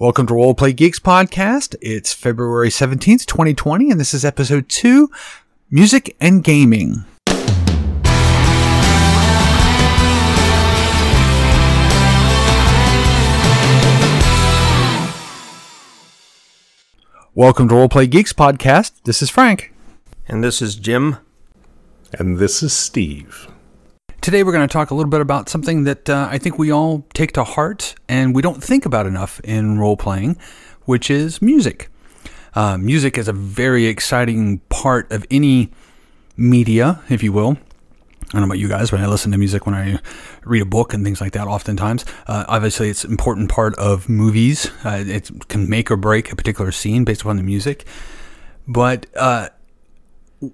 Welcome to Roleplay Geeks podcast. It's February 17th, 2020, and this is episode 2, Music and Gaming. Welcome to Roleplay Geeks podcast. This is Frank. And this is Jim. And this is Steve. Today we're going to talk a little bit about something that I think we all take to heart and we don't think about enough in role-playing, which is music. Music is a very exciting part of any media, if you will. I don't know about you guys, when I listen to music, when I read a book and things like that oftentimes. Obviously, it's an important part of movies. It can make or break a particular scene based upon the music. But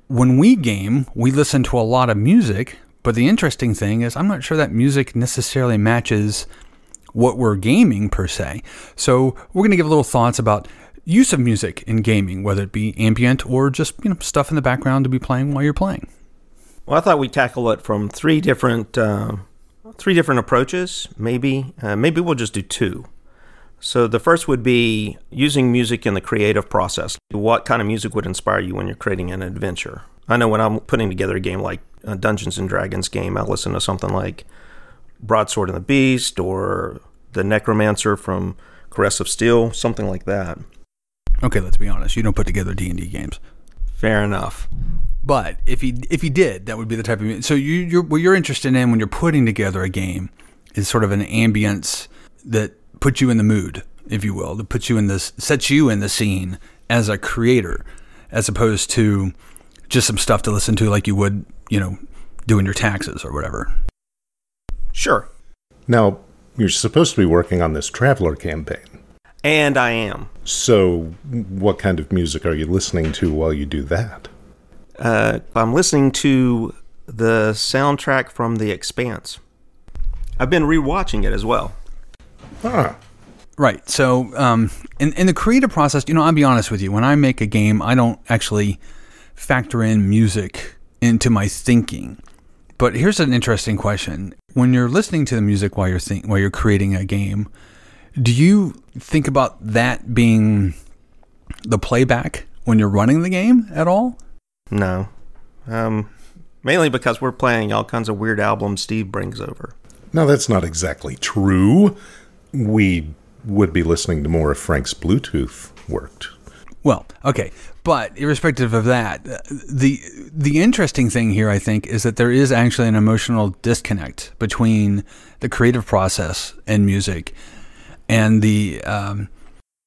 when we game, we listen to a lot of music. But the interesting thing is I'm not sure that music necessarily matches what we're gaming per se. So we're going to give a little thoughts about use of music in gaming, whether it be ambient or just stuff in the background to be playing while you're playing. Well, I thought we'd tackle it from three different approaches. Maybe we'll just do two. So the first would be using music in the creative process. What kind of music would inspire you when you're creating an adventure? I know when I'm putting together a game like a Dungeons and Dragons game, I listen to something like Broadsword and the Beast or The Necromancer from Caress of Steel, something like that. Okay, let's be honest. You don't put together D&D games. Fair enough. But if you did, that would be the type of music. So what you're interested in when you're putting together a game is sort of an ambience that puts you in the mood, if you will, that puts you in this, sets you in the scene as a creator, as opposed to just some stuff to listen to like you would, doing your taxes or whatever. Sure. Now, you're supposed to be working on this Traveler campaign. And I am. So, what kind of music are you listening to while you do that? I'm listening to the soundtrack from The Expanse. I've been rewatching it as well. Ah. Right. So, in the creative process, I'll be honest with you. When I make a game, I don't actually factor in music into my thinking. But here's an interesting question. When you're listening to the music while you're creating a game, do you think about that being the playback when you're running the game at all? No. Mainly because we're playing all kinds of weird albums Steve brings over. No, that's not exactly true. We would be listening to more if Frank's Bluetooth worked. Well, okay. But irrespective of that, the interesting thing here, I think, is that there is actually an emotional disconnect between the creative process and music and the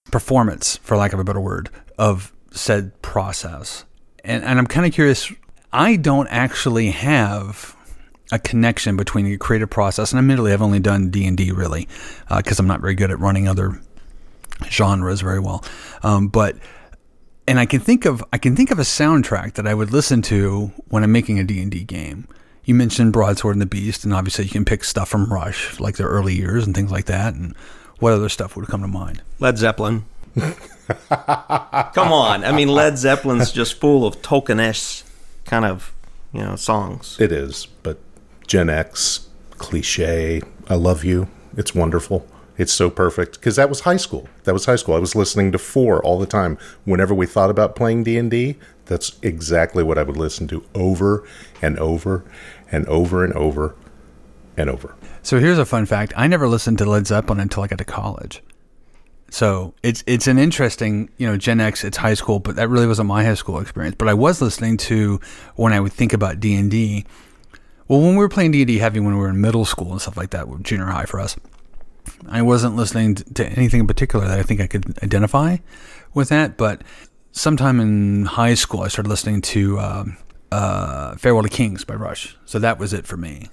performance, for lack of a better word, of said process. And I'm kind of curious, I don't actually have a connection between the creative process, and admittedly I've only done D&D really, because I'm not very good at running other genres very well. And I can think of a soundtrack that I would listen to when I'm making a D&D game. You mentioned Broadsword and the Beast, and obviously you can pick stuff from Rush, like their early years and things like that. And what other stuff would come to mind? Led Zeppelin. Come on. I mean, Led Zeppelin's just full of Tolkien-esque kind of, songs. It is, but Gen X, cliche, I love you, it's wonderful. It's so perfect, because that was high school. I was listening to 4 all the time. Whenever we thought about playing D&D, that's exactly what I would listen to over and over and over and over and over. So here's a fun fact. I never listened to Led Zeppelin until I got to college. So it's an interesting, Gen X, it's high school, but that really wasn't my high school experience. But I was listening to, when I would think about D&D, well, when we were playing D&D heavy when we were in middle school and stuff like that, junior high for us, I wasn't listening to anything in particular that I think I could identify with that. But sometime in high school, I started listening to Farewell to Kings by Rush. So that was it for me.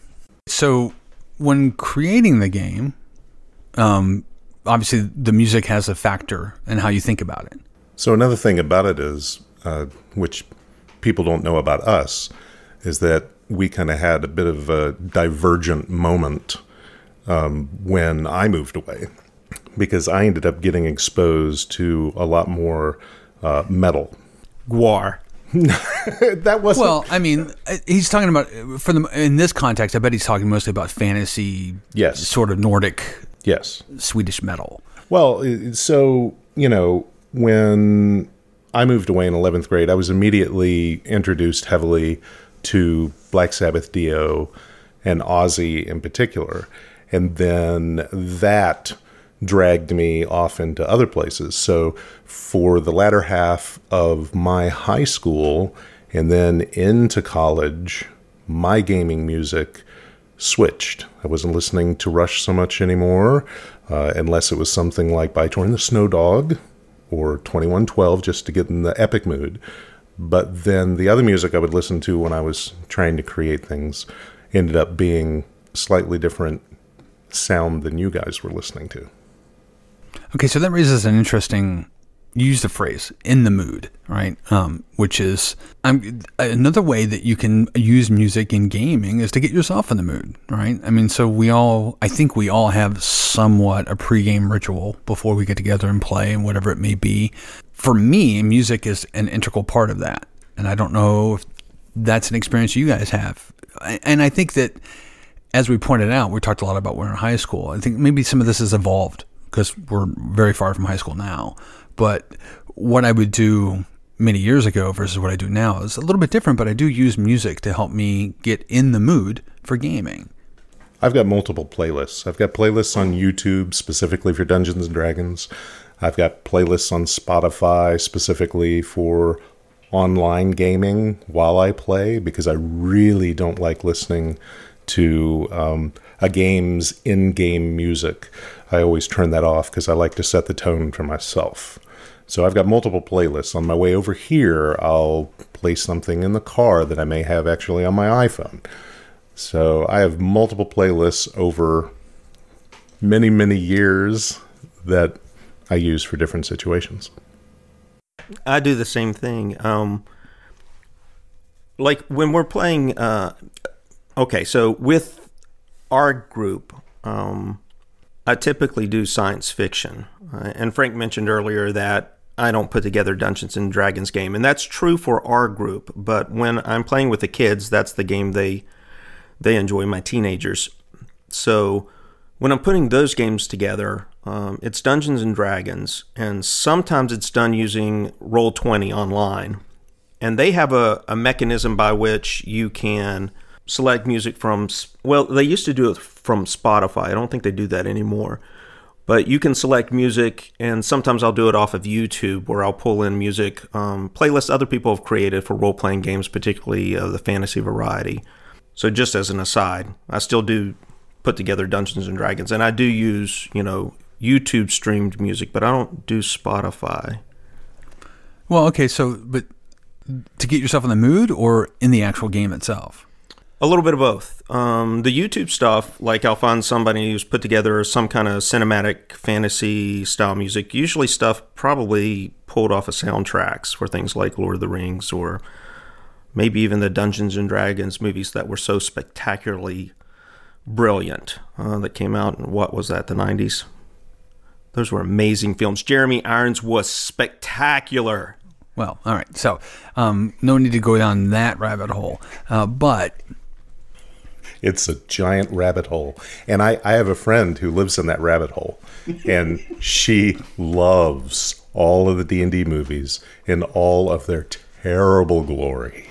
So when creating the game, obviously the music has a factor in how you think about it. So another thing about it is, which people don't know about us, is that we kind of had a bit of a divergent moment when I moved away, because I ended up getting exposed to a lot more metal. Gwar. That wasn't... Well, I mean, he's talking about, in this context, I bet he's talking mostly about fantasy, yes, sort of Nordic, yes, Swedish metal. Well, so, when I moved away in 11th grade, I was immediately introduced heavily to Black Sabbath, Dio, and Ozzy in particular. And then that dragged me off into other places. So for the latter half of my high school and then into college, my gaming music switched. I wasn't listening to Rush so much anymore, unless it was something like By Tor and the Snow Dog or 2112, just to get in the epic mood. But then the other music I would listen to when I was trying to create things ended up being slightly different sound than you guys were listening to. Okay, so that raises an interesting, you used the phrase, in the mood, right? Which is, another way that you can use music in gaming is to get yourself in the mood, right? I mean, so I think we all have somewhat a pregame ritual before we get together and play and whatever it may be. For me, music is an integral part of that. And I don't know if that's an experience you guys have. And I think that, as we pointed out, we talked a lot about when we were in high school. I think maybe some of this has evolved because we're very far from high school now. But what I would do many years ago versus what I do now is a little bit different, but I do use music to help me get in the mood for gaming. I've got multiple playlists. I've got playlists on YouTube specifically for Dungeons & Dragons. I've got playlists on Spotify specifically for online gaming while I play, because I really don't like listening to a game's in-game music. I always turn that off because I like to set the tone for myself. So I've got multiple playlists. On my way over here, I'll play something in the car that I may have actually on my iPhone. So I have multiple playlists over many, many years that I use for different situations. I do the same thing. Like when we're playing, okay, so with our group, I typically do science fiction. And Frank mentioned earlier that I don't put together Dungeons and Dragons game, and that's true for our group. But when I'm playing with the kids, that's the game they enjoy, my teenagers. So when I'm putting those games together, it's Dungeons and Dragons, and sometimes it's done using Roll20 online. And they have a mechanism by which you can select music from, well, they used to do it from Spotify. I don't think they do that anymore. But you can select music, and sometimes I'll do it off of YouTube, where I'll pull in music, playlists other people have created for role-playing games, particularly the fantasy variety. So just as an aside, I still do put together Dungeons and Dragons, and I do use, YouTube streamed music, but I don't do Spotify. Well, okay, so, but to get yourself in the mood or in the actual game itself? A little bit of both. The YouTube stuff, like I'll find somebody who's put together some kind of cinematic fantasy style music, usually stuff probably pulled off of soundtracks for things like Lord of the Rings, or maybe even the Dungeons and Dragons movies that were so spectacularly brilliant that came out in, what was that, the 90s? Those were amazing films. Jeremy Irons was spectacular. Well, all right. So no need to go down that rabbit hole. But it's a giant rabbit hole. And I have a friend who lives in that rabbit hole. And she loves all of the D&D movies in all of their terrible glory.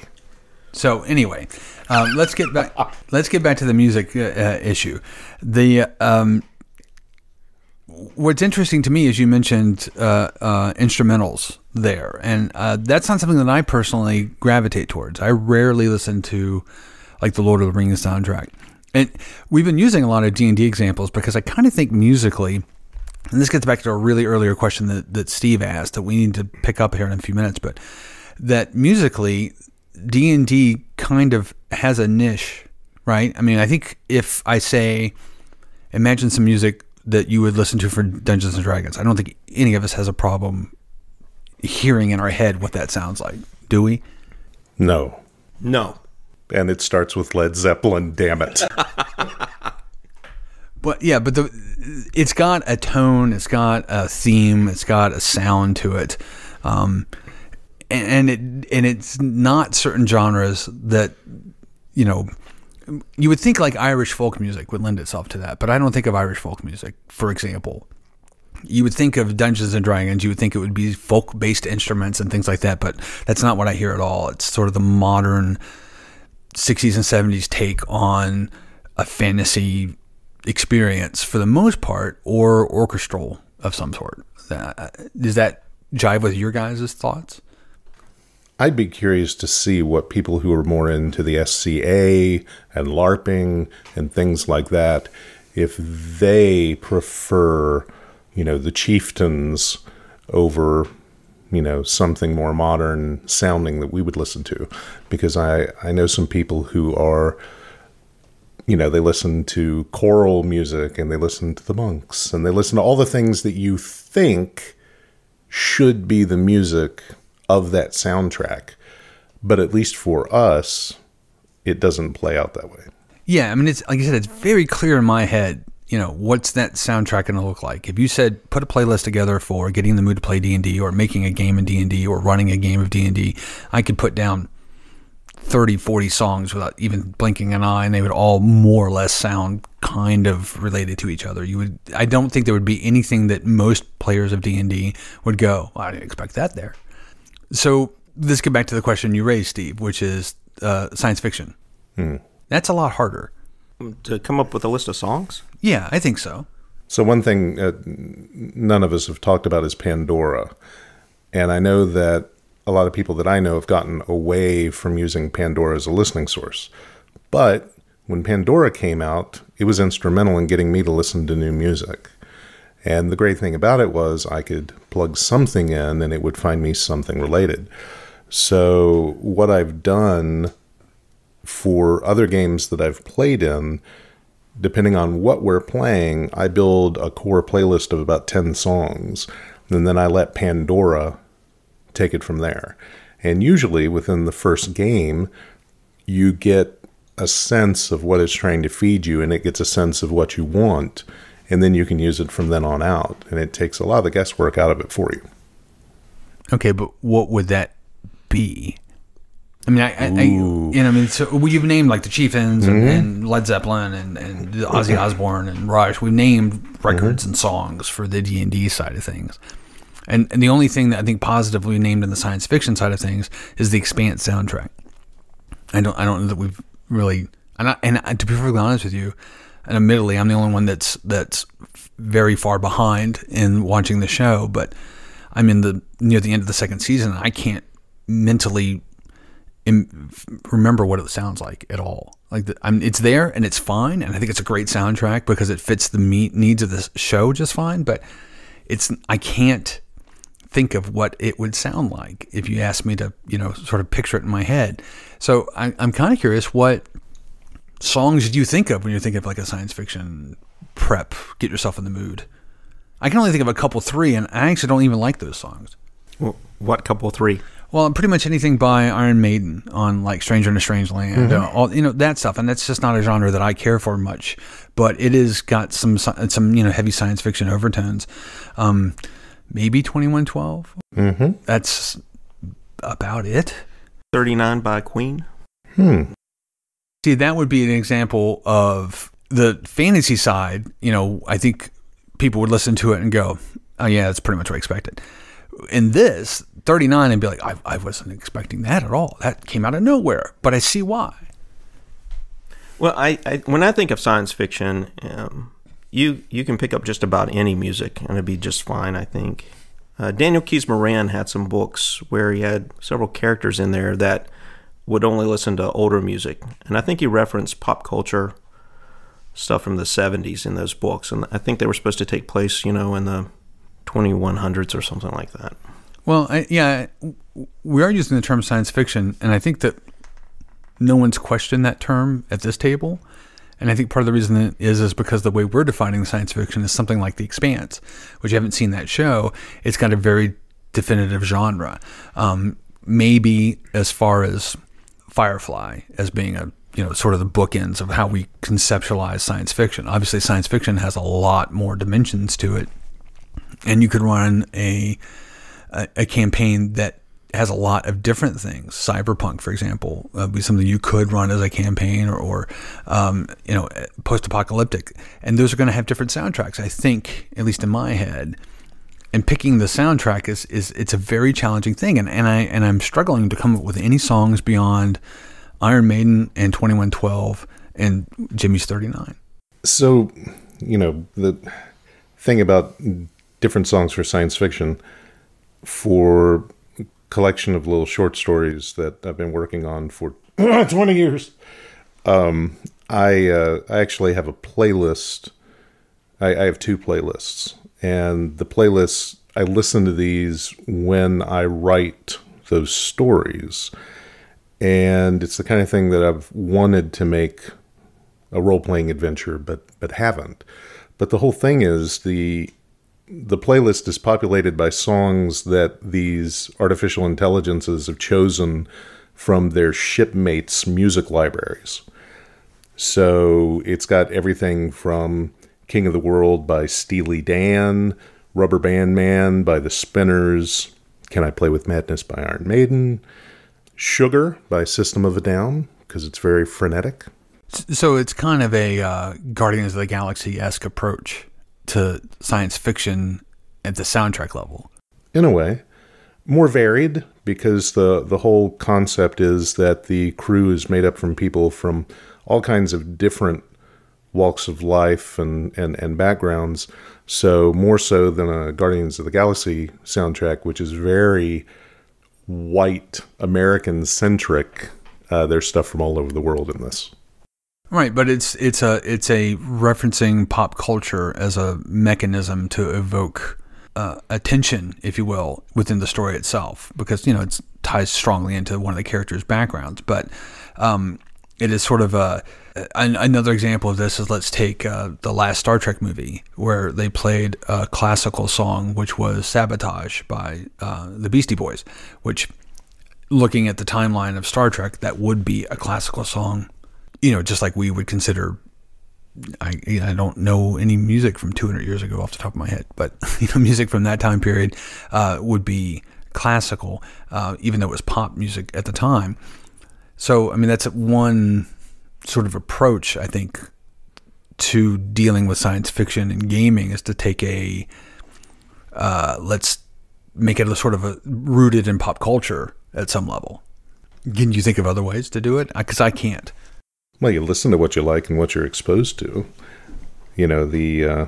So anyway, let's get back. Let's get back to the music issue. What's interesting to me is you mentioned instrumentals there, and that's not something that I personally gravitate towards. I rarely listen to like the Lord of the Rings soundtrack, and we've been using a lot of D&D examples because I kind of think musically, and this gets back to a really earlier question that Steve asked that we need to pick up here in a few minutes, but that musically D&D kind of has a niche, right? I mean, I think if I say, imagine some music that you would listen to for Dungeons and Dragons, I don't think any of us has a problem hearing in our head what that sounds like. Do we? No. No. And it starts with Led Zeppelin, damn it. But yeah, but it's got a tone, it's got a theme, it's got a sound to it. And it's not certain genres that, you would think like Irish folk music would lend itself to that, but I don't think of Irish folk music, for example, You would think of Dungeons and Dragons, you would think it would be folk-based instruments and things like that, but that's not what I hear at all. It's sort of the modern 60s and 70s take on a fantasy experience for the most part, or orchestral of some sort. Does that jive with your guys' thoughts? I'd be curious to see what people who are more into the SCA and LARPing and things like that, if they prefer, the chieftains over, something more modern sounding that we would listen to. Because I know some people who are, they listen to choral music and they listen to the monks and they listen to all the things that you think should be the music of that soundtrack. But at least for us, it doesn't play out that way. Yeah, I mean, it's like I said, it's very clear in my head, what's that soundtrack going to look like? If you said, put a playlist together for getting in the mood to play D&D or making a game in D&D or running a game of D&D, I could put down 30, 40 songs without even blinking an eye, and they would all more or less sound kind of related to each other. I don't think there would be anything that most players of D&D would go, well, I didn't expect that there. So let's get back to the question you raised, Steve, which is science fiction. That's a lot harder. To come up with a list of songs? Yeah, I think so. So one thing none of us have talked about is Pandora. And I know that a lot of people that I know have gotten away from using Pandora as a listening source. But when Pandora came out, it was instrumental in getting me to listen to new music. And the great thing about it was I could plug something in and it would find me something related. So what I've done for other games that I've played in, depending on what we're playing, I build a core playlist of about 10 songs, and then I let Pandora take it from there. And usually within the first game, you get a sense of what it's trying to feed you, and it gets a sense of what you want, and then you can use it from then on out, and it takes a lot of the guesswork out of it for you. Okay, but what would that be? I mean, so you've named like the Chieftains and Led Zeppelin and Ozzy Osbourne and Rush. We've named records and songs for the D&D side of things. And the only thing that I think positively named in the science fiction side of things is the Expanse soundtrack. I don't know that we've really, and to be perfectly honest with you, and admittedly, I'm the only one that's very far behind in watching the show, but I'm near the end of the second season, and I can't mentally remember what it sounds like at all. It's there and it's fine, and I think it's a great soundtrack because it fits the needs of the show just fine. But I can't think of what it would sound like if you asked me to, sort of picture it in my head. So I'm kind of curious, what songs do you think of when you think of like a science fiction prep? Get yourself in the mood. I can only think of a couple, three, and I actually don't even like those songs. Well, what couple, three? Well, pretty much anything by Iron Maiden on like Stranger in a Strange Land, all that stuff, and that's just not a genre that I care for much. But it has got some heavy science fiction overtones. Maybe 2112. That's about it. 39 by Queen. See, that would be an example of the fantasy side. I think people would listen to it and go, "Oh yeah, that's pretty much what I expected." In this 39, and be like, I wasn't expecting that at all. That came out of nowhere, but I see why. Well, I when I think of science fiction, you can pick up just about any music and it'd be just fine, I think. Daniel Keyes Moran had some books where he had several characters in there that would only listen to older music. And I think he referenced pop culture stuff from the 70s in those books. And I think they were supposed to take place, in the 2100s or something like that. Well, we are using the term science fiction, and I think that no one's questioned that term at this table. And I think part of the reason is because the way we're defining science fiction is something like The Expanse, which you haven't seen that show. It's got a very definitive genre. Maybe as far as Firefly as being sort of the bookends of how we conceptualize science fiction. Obviously, science fiction has a lot more dimensions to it, and you could run a campaign that has a lot of different things. Cyberpunk, for example, would be something you could run as a campaign, or post-apocalyptic, and those are going to have different soundtracks. I think, at least in my head, and picking the soundtrack is it's a very challenging thing, and I'm struggling to come up with any songs beyond Iron Maiden and 2112 and Jimmy's 39. So, the thing about different songs for science fiction, for a collection of little short stories that I've been working on for 20 years, I actually have a playlist. I have two playlists, and the playlists, I listen to these when I write those stories, and it's the kind of thing that I've wanted to make a role-playing adventure, but haven't. But the whole thing is the playlist is populated by songs that these artificial intelligences have chosen from their shipmates' music libraries. So it's got everything from King of the World by Steely Dan, Rubber Band Man by The Spinners, Can I Play With Madness by Iron Maiden, Sugar by System of a Down, because it's very frenetic. So it's kind of a Guardians of the Galaxy-esque approach to science fiction at the soundtrack level. In a way. More varied, because the whole concept is that the crew is made up from people from all kinds of different walks of life and backgrounds. So more so than a Guardians of the Galaxy soundtrack, which is very white American-centric. There's stuff from all over the world in this. Right, but it's a referencing pop culture as a mechanism to evoke attention, if you will, within the story itself, because it ties strongly into one of the characters' backgrounds. But it is sort of another example of this is, let's take the last Star Trek movie, where they played a classical song, which was "Sabotage" by the Beastie Boys, which, looking at the timeline of Star Trek, that would be a classical song. Just like we would consider, I don't know any music from 200 years ago off the top of my head, but music from that time period would be classical, even though it was pop music at the time. So, that's one sort of approach, I think, to dealing with science fiction and gaming, is to take let's make it a sort of a rooted in pop culture at some level. Can you think of other ways to do it? Because I can't. Well, you listen to what you like and what you're exposed to. The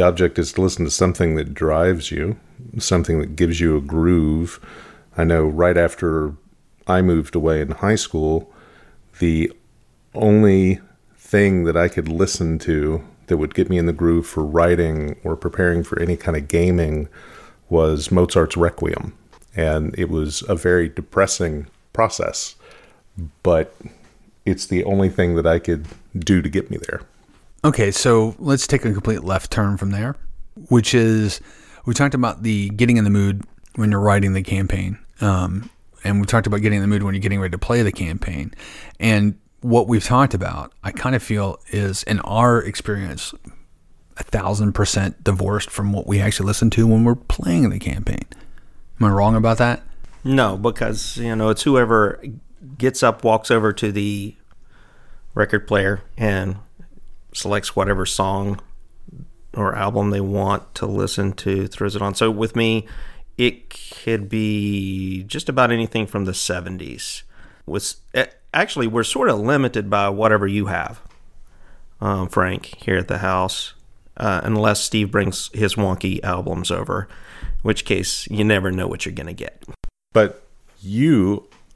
object is to listen to something that drives you, something that gives you a groove. I know right after I moved away in high school, the only thing that I could listen to that would get me in the groove for writing or preparing for any kind of gaming was Mozart's Requiem. And it was a very depressing process, but it's the only thing that I could do to get me there. Okay, so let's take a complete left turn from there, which is, we talked about the getting in the mood when you're writing the campaign. And we talked about getting in the mood when you're getting ready to play the campaign. And what we've talked about, I kind of feel, is, in our experience, 1,000% divorced from what we actually listen to when we're playing the campaign. Am I wrong about that? No, because, it's whoever gets up, walks over to the record player and selects whatever song or album they want to listen to, throws it on. So with me, it could be just about anything from the 70s. Actually, we're sort of limited by whatever you have, Frank, here at the house, unless Steve brings his wonky albums over, in which case you never know what you're going to get. But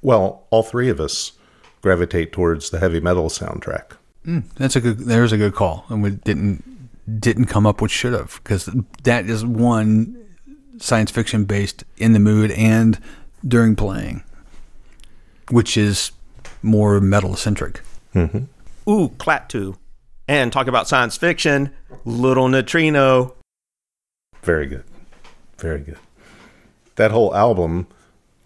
all three of us gravitate towards the heavy metal soundtrack. There's a good call. And we didn't come up with should have, because that is one science fiction based in the mood and during playing, which is more metal centric. Mm-hmm. Ooh, Klaatu. And talk about science fiction, Little Neutrino. Very good. Very good. That whole album,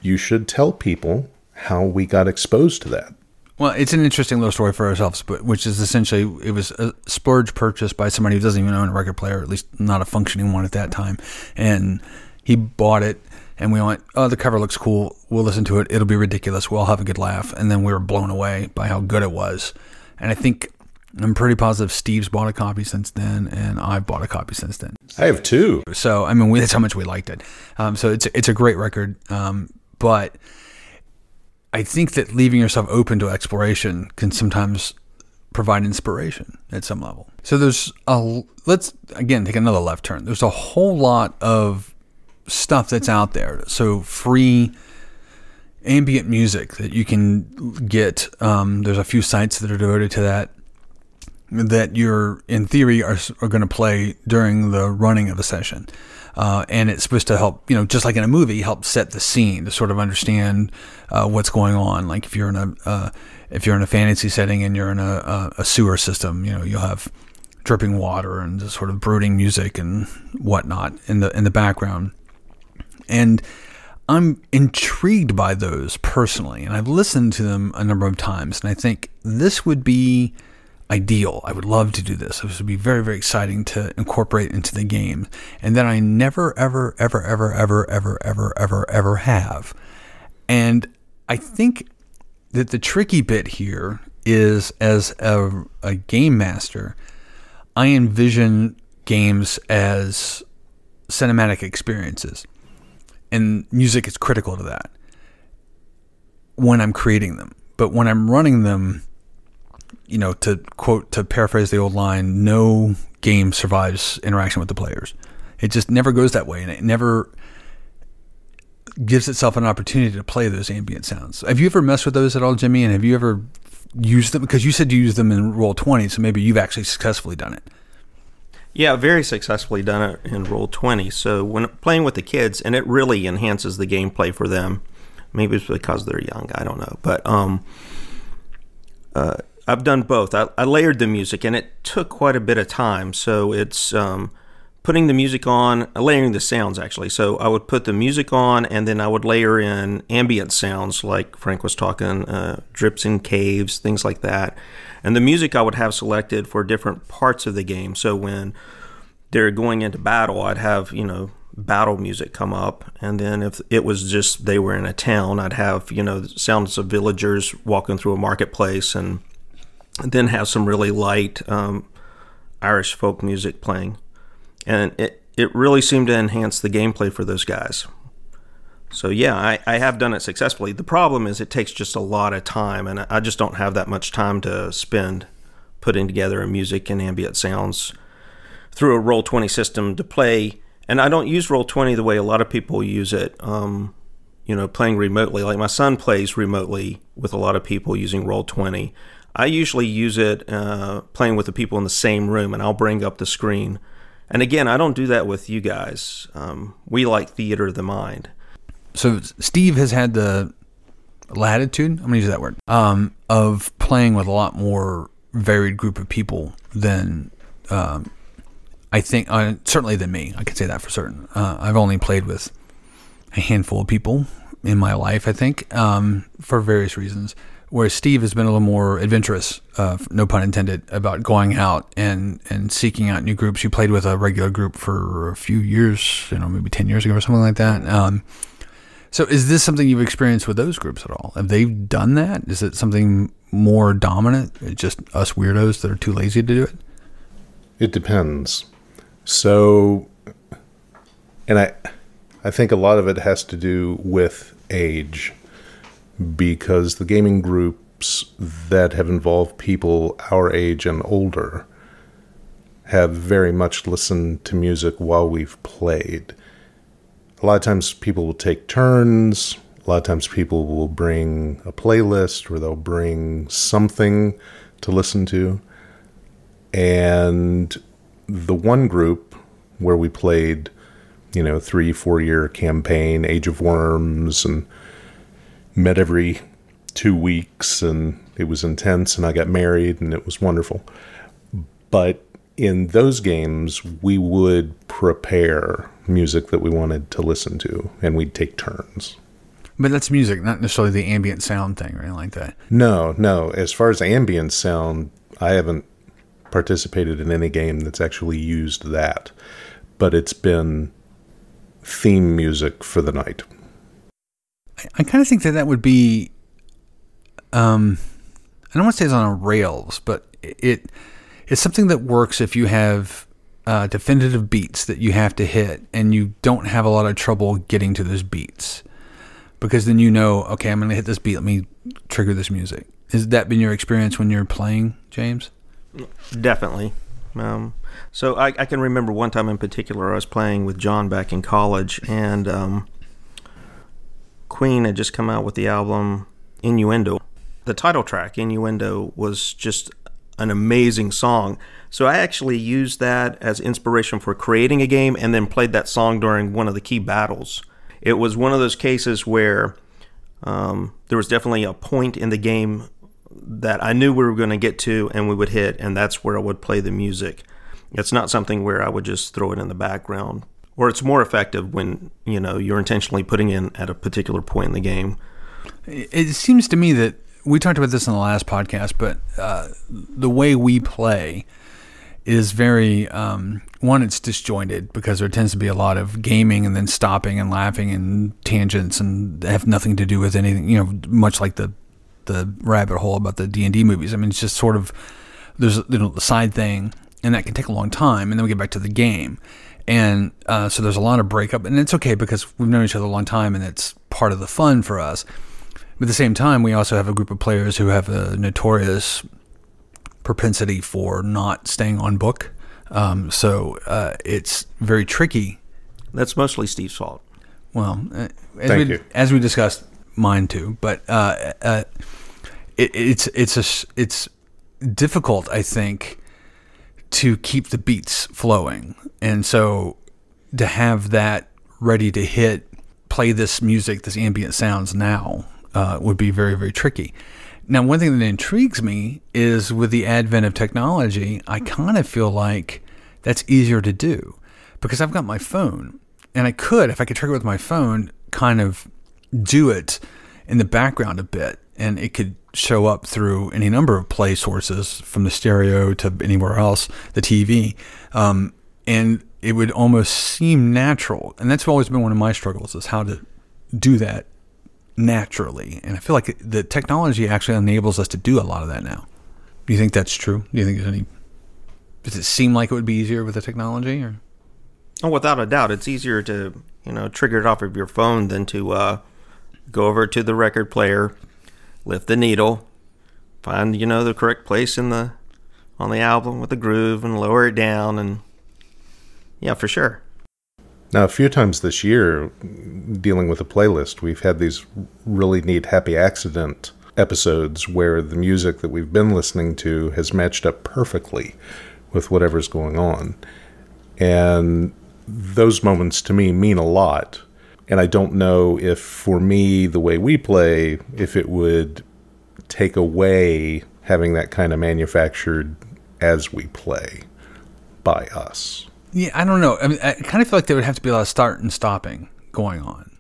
you should tell people how we got exposed to that. Well, it's an interesting little story for ourselves, but which is essentially, it was a splurge purchase by somebody who doesn't even own a record player, at least not a functioning one at that time. And he bought it, and we went, oh, the cover looks cool. We'll listen to it. It'll be ridiculous. We'll have a good laugh. And then we were blown away by how good it was. And I think I'm pretty positive Steve's bought a copy since then, and I've bought a copy since then. I have 2. So, I mean, that's how much we liked it. So it's a great record. But I think that leaving yourself open to exploration can sometimes provide inspiration at some level. So let's again take another left turn. There's a whole lot of stuff that's out there. So free ambient music that you can get. There's a few sites that are devoted to that you're in theory are going to play during the running of a session. And it's supposed to help, just like in a movie, help set the scene to sort of understand what's going on. Like if you're in a fantasy setting and you're in a sewer system, you'll have dripping water and just sort of brooding music and whatnot in the background. And I'm intrigued by those personally, and I've listened to them a number of times, and I think this would be ideal. I would love to do this. This would be very, very exciting to incorporate into the game, and that I never, ever, ever, ever, ever, ever, ever, ever, ever have. And I think that the tricky bit here is, as a game master, I envision games as cinematic experiences, and music is critical to that when I'm creating them. But when I'm running them, to paraphrase the old line, no game survives interaction with the players. It just never goes that way, and it never gives itself an opportunity to play those ambient sounds. Have you ever messed with those at all, Jimmy? And have you ever used them? Because you said you used them in Roll20, so maybe you've actually successfully done it. Yeah, very successfully done it in Roll20. So when playing with the kids, and it really enhances the gameplay for them. Maybe it's because they're young, I don't know. But I've done both. I layered the music, and it took quite a bit of time. So it's putting the music on, layering the sounds, actually. So I would put the music on, and then I would layer in ambient sounds, like Frank was talking, drips in caves, things like that. And the music I would have selected for different parts of the game. So when they're going into battle, I'd have, battle music come up. And then if it was just they were in a town, I'd have, sounds of villagers walking through a marketplace, and then have some really light Irish folk music playing. And it really seemed to enhance the gameplay for those guys. So yeah, I have done it successfully. The problem is it takes just a lot of time, and I just don't have that much time to spend putting together a music and ambient sounds through a Roll20 system to play. And I don't use Roll20 the way a lot of people use it, playing remotely. Like my son plays remotely with a lot of people using Roll20. I usually use it playing with the people in the same room, and I'll bring up the screen. And again, I don't do that with you guys. We like theater of the mind. So Steve has had the latitude, I'm going to use that word, of playing with a lot more varied group of people than I think, certainly than me. I can say that for certain. I've only played with a handful of people in my life, I think, for various reasons. Whereas Steve has been a little more adventurous, no pun intended, about going out and seeking out new groups. You played with a regular group for a few years, maybe 10 years ago or something like that. So is this something you've experienced with those groups at all? Have they done that? Is it something more dominant? It's just us weirdos that are too lazy to do it? It depends. So, and I think a lot of it has to do with age, because the gaming groups that have involved people our age and older have very much listened to music while we've played. A lot of times people will take turns. A lot of times people will bring a playlist, or they'll bring something to listen to. And the one group where we played, 3-4 year campaign, Age of Worms, and met every 2 weeks, and it was intense, and I got married, and it was wonderful. But in those games, we would prepare music that we wanted to listen to, and we'd take turns. But that's music, not necessarily the ambient sound thing or anything like that. No. As far as ambient sound, I haven't participated in any game that's actually used that. But it's been theme music for the night. I kind of think that would be, I don't want to say it's on rails, but it's something that works if you have definitive beats that you have to hit and you don't have a lot of trouble getting to those beats. Because then you know, okay, I'm going to hit this beat, let me trigger this music. Has that been your experience when you're playing, James? Definitely. So I can remember one time in particular I was playing with John back in college, and Queen had just come out with the album Innuendo. The title track, Innuendo, was just an amazing song. So I actually used that as inspiration for creating a game and then played that song during one of the key battles. It was one of those cases where there was definitely a point in the game that I knew we were going to get to and we would hit, and that's where I would play the music. It's not something where I would just throw it in the background. Or it's more effective when, you're intentionally putting in at a particular point in the game. It seems to me that we talked about this in the last podcast, but the way we play is very, one, it's disjointed because there tends to be a lot of gaming and then stopping and laughing and tangents and have nothing to do with anything, much like the rabbit hole about the D&D movies. I mean, it's just sort of, there's the side thing, and that can take a long time, and then we get back to the game. And so there's a lot of breakup, and it's okay because we've known each other a long time, and it's part of the fun for us. But at the same time, we also have a group of players who have a notorious propensity for not staying on book. So it's very tricky. That's mostly Steve's fault. Well, as we discussed, mine too. But it's difficult, I think, to keep the beats flowing, and so to have that ready to hit, play this music, this ambient sounds now, would be very, very tricky. Now, one thing that intrigues me is with the advent of technology, I kind of feel like that's easier to do because I've got my phone, and I could, if I could trigger with my phone, kind of do it in the background a bit, and it could show up through any number of play sources from the stereo to anywhere else, the TV, and it would almost seem natural. And that's always been one of my struggles, is how to do that naturally. And I feel like the technology actually enables us to do a lot of that now. Do you think that's true? Do you think does it seem like it would be easier with the technology? Or? Oh, without a doubt, it's easier to, trigger it off of your phone than to go over to the record player, lift the needle, find, the correct place on the album with the groove and lower it down, and yeah, for sure. Now, a few times this year, dealing with a playlist, we've had these really neat happy accident episodes where the music that we've been listening to has matched up perfectly with whatever's going on. And those moments to me mean a lot. And I don't know if, for me, the way we play, if it would take away having that kind of manufactured as we play by us. Yeah, I don't know. I mean, I kind of feel like there would have to be a lot of start and stopping going on.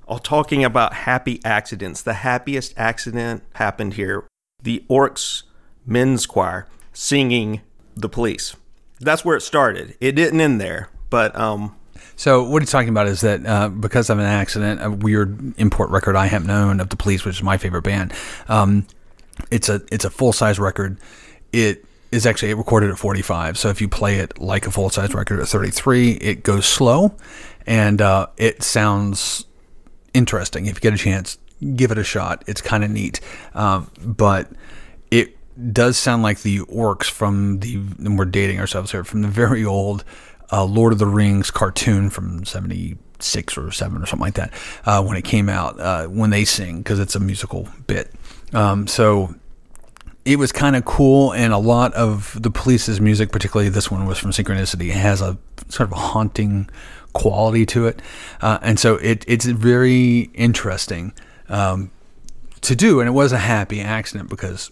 Oh, talking about happy accidents, the happiest accident happened here. The Orcs men's choir singing The Police. That's where it started. It didn't end there, but... So what he's talking about is that because of an accident, a weird import record I haven't known of The Police, which is my favorite band, it's a full-size record. It is actually recorded at 45. So if you play it like a full-size record at 33, it goes slow, and it sounds interesting. If you get a chance, give it a shot. It's kind of neat. But it does sound like the Orcs and we're dating ourselves here, from the very old Lord of the Rings cartoon from 76 or 7 or something like that, when it came out, when they sing, because it's a musical bit. So it was kind of cool, and a lot of The Police's music, particularly this one was from Synchronicity, has a sort of a haunting quality to it. And so it's very interesting to do, and it was a happy accident because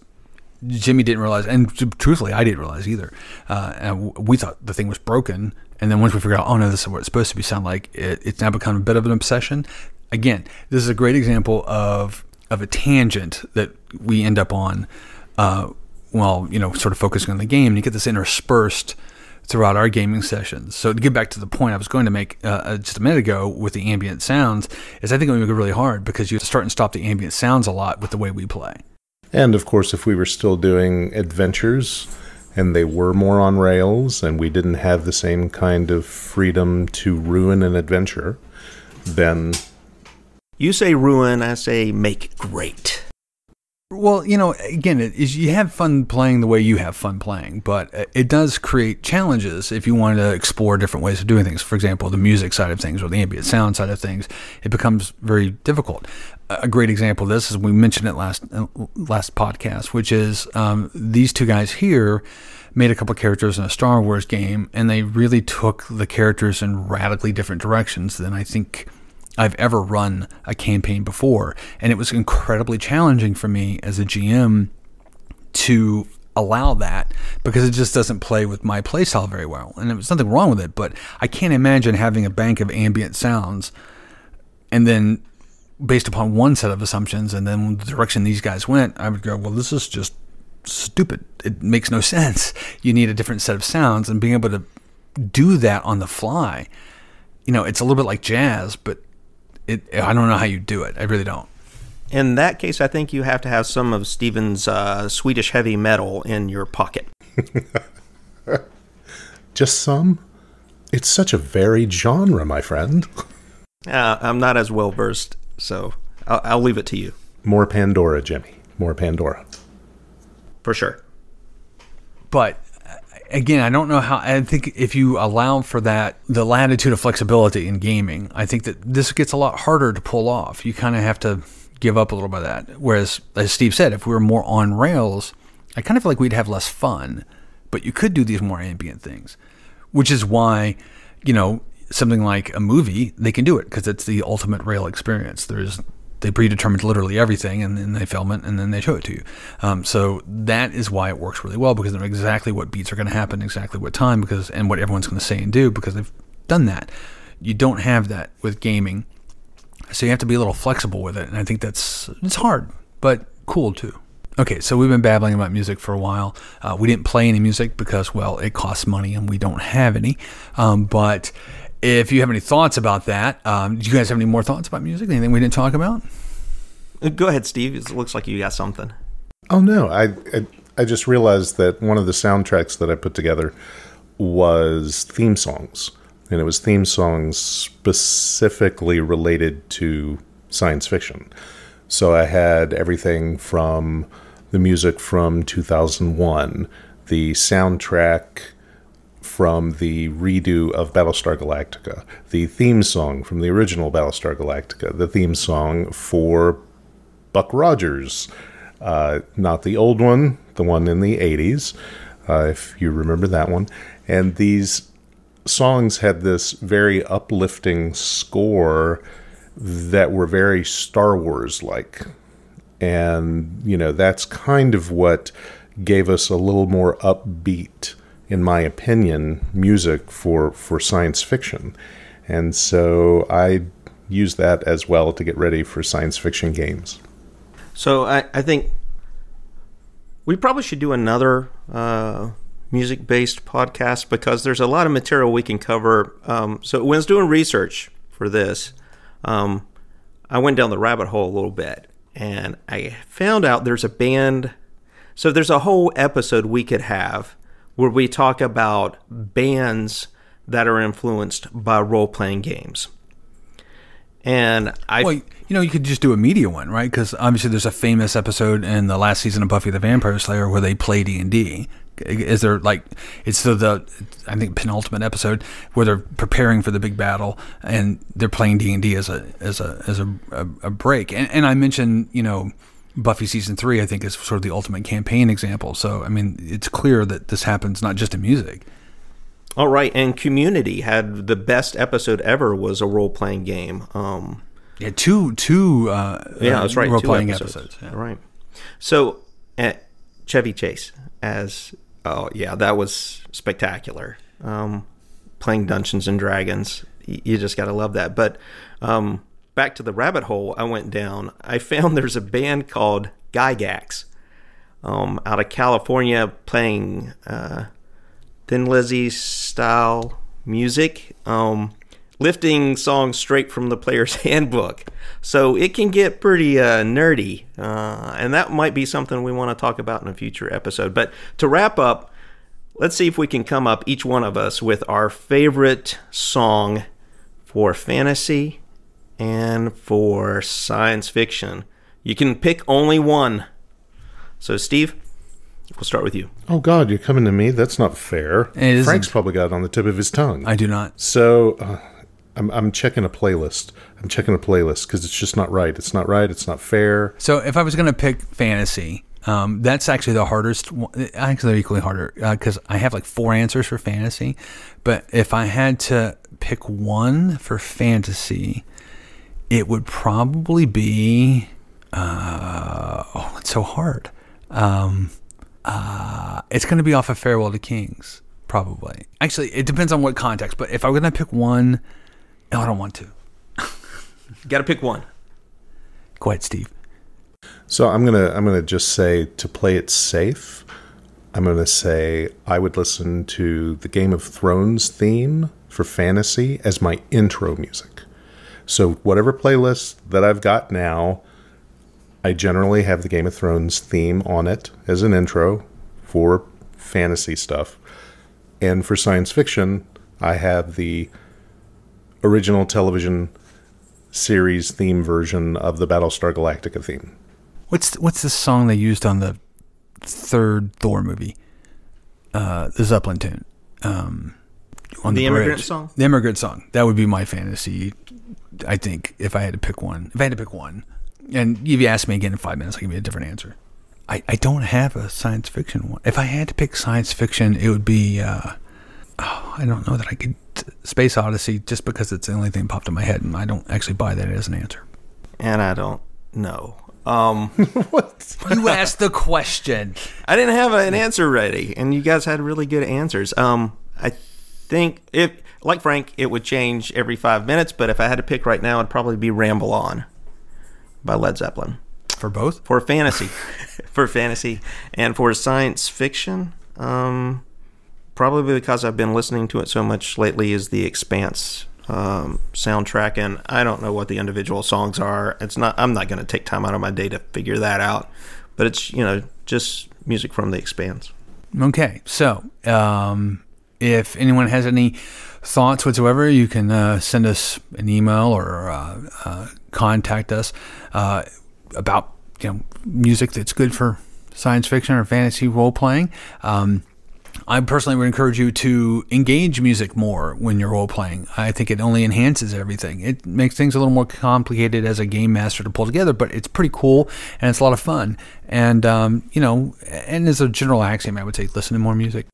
Jimmy didn't realize, and truthfully, I didn't realize either. And we thought the thing was broken, and then once we figured out, oh no, this is what it's supposed to be sound like, it's now become a bit of an obsession. Again, this is a great example of a tangent that we end up on while sort of focusing on the game, and you get this interspersed throughout our gaming sessions. So to get back to the point I was going to make just a minute ago with the ambient sounds, is I think it would make it really hard because you have to start and stop the ambient sounds a lot with the way we play. And of course, if we were still doing adventures and they were more on rails and we didn't have the same kind of freedom to ruin an adventure, then... You say ruin, I say make great. Well, again, you have fun playing the way you have fun playing, but it does create challenges if you want to explore different ways of doing things. For example, the music side of things or the ambient sound side of things, it becomes very difficult. A great example of this is we mentioned it last podcast, which is these two guys here made a couple of characters in a Star Wars game, and they really took the characters in radically different directions than I think I've ever run a campaign before. And it was incredibly challenging for me as a GM to allow that because it just doesn't play with my playstyle very well. And there's nothing wrong with it, but I can't imagine having a bank of ambient sounds and then based upon one set of assumptions and then the direction these guys went, I would go, well, this is just stupid. It makes no sense. You need a different set of sounds, and being able to do that on the fly, it's a little bit like jazz, but I don't know how you do it. I really don't. In that case, I think you have to have some of Steven's Swedish heavy metal in your pocket. Just some? It's such a varied genre, my friend. I'm not as well versed, so I'll leave it to you. More Pandora, Jimmy. More Pandora. For sure. But again, I don't know how. I think if you allow for that, the latitude of flexibility in gaming, I think that this gets a lot harder to pull off. You kind of have to give up a little bit of that. Whereas, as Steve said, if we were more on rails, I kind of feel like we'd have less fun. But you could do these more ambient things, which is why, something like a movie, they can do it because it's the ultimate rail experience. They predetermined literally everything, and then they film it, and then they show it to you. So that is why it works really well, because they know exactly what beats are going to happen, exactly what time, and what everyone's going to say and do, because they've done that. You don't have that with gaming, so you have to be a little flexible with it, and I think it's hard, but cool too. Okay, so we've been babbling about music for a while. We didn't play any music because, well, it costs money, and we don't have any. But if you have any thoughts about that, do you guys have any more thoughts about music? Anything we didn't talk about? Go ahead, Steve. It looks like you got something. Oh, no. I just realized that one of the soundtracks that I put together was theme songs. And it was theme songs specifically related to science fiction. So I had everything from the music from 2001, the soundtrack from the redo of Battlestar Galactica, the theme song from the original Battlestar Galactica, the theme song for Buck Rogers, not the old one, the one in the 80s, if you remember that one. And these songs had this very uplifting score that were very Star Wars-like. And, that's kind of what gave us a little more upbeat, in my opinion, music for science fiction. And so I use that as well to get ready for science fiction games. So I think we probably should do another music-based podcast because there's a lot of material we can cover. So when I was doing research for this, I went down the rabbit hole a little bit, and I found out there's a band. So there's a whole episode we could have where we talk about bands that are influenced by role-playing games. And you could just do a media one, right? Because obviously there's a famous episode in the last season of Buffy the Vampire Slayer where they play D&D. Is there it's the I think penultimate episode where they're preparing for the big battle and they're playing D&D as a break. And I mentioned Buffy season 3 I think is sort of the ultimate campaign example. So I mean it's clear that this happens not just in music. All right, and Community had the best episode ever was a role playing game. Two that's right, role playing episodes. Yeah. Right. So Chevy Chase as that was spectacular. Playing Dungeons and Dragons, you just got to love that. But back to the rabbit hole I went down, I found there's a band called Gygax out of California playing Thin Lizzy style music, lifting songs straight from the player's handbook. So it can get pretty nerdy, and that might be something we want to talk about in a future episode. But to wrap up, let's see if we can come up, each one of us, with our favorite song for fantasy and for science fiction. You can pick only one. So, Steve, we'll start with you. Oh, God, you're coming to me? That's not fair. It Frank's isn't. probably got it on the tip of his tongue. I do not. So, I'm checking a playlist. I'm checking a playlist because it's just not right. It's not right. It's not fair. So if I was going to pick fantasy, that's actually the hardest one. Actually, they're equally harder because I have like 4 answers for fantasy. But if I had to pick one for fantasy, it would probably be... it's so hard. It's going to be off of Farewell to Kings, probably. Actually, it depends on what context. But if I'm going to pick one... No, I don't want to. Got to pick one. Go ahead, Steve. So I'm gonna just say, to play it safe, I'm gonna say I would listen to the Game of Thrones theme for fantasy as my intro music. So whatever playlist that I've got now, I generally have the Game of Thrones theme on it as an intro for fantasy stuff. And for science fiction, I have the original television series theme version of the Battlestar Galactica theme. What's the song they used on the 3rd Thor movie? The Zeppelin tune. On The Immigrant bridge. Song? The Immigrant Song. That would be my fantasy, I think, if I had to pick one. If I had to pick one. And if you ask me again in 5 minutes, I'll give you a different answer. I don't have a science fiction one. If I had to pick science fiction, it would be... I don't know that I could... Space Odyssey, just because it's the only thing that popped in my head, and I don't actually buy that as an answer. And I don't know. What? You asked the question. I didn't have an answer ready, and you guys had really good answers. I think, like Frank, it would change every 5 minutes, but if I had to pick right now, it'd probably be Ramble On by Led Zeppelin. For both? For fantasy. For fantasy. And for science fiction, probably because I've been listening to it so much lately, is The Expanse soundtrack, and I don't know what the individual songs are. I'm not going to take time out of my day to figure that out, but it's just music from The Expanse. Okay, so if anyone has any thoughts whatsoever, you can send us an email or contact us about music that's good for science fiction or fantasy role playing. I personally would encourage you to engage music more when you're role-playing. I think it only enhances everything. It makes things a little more complicated as a game master to pull together, but it's pretty cool, and it's a lot of fun. And, and as a general axiom, I would say listen to more music.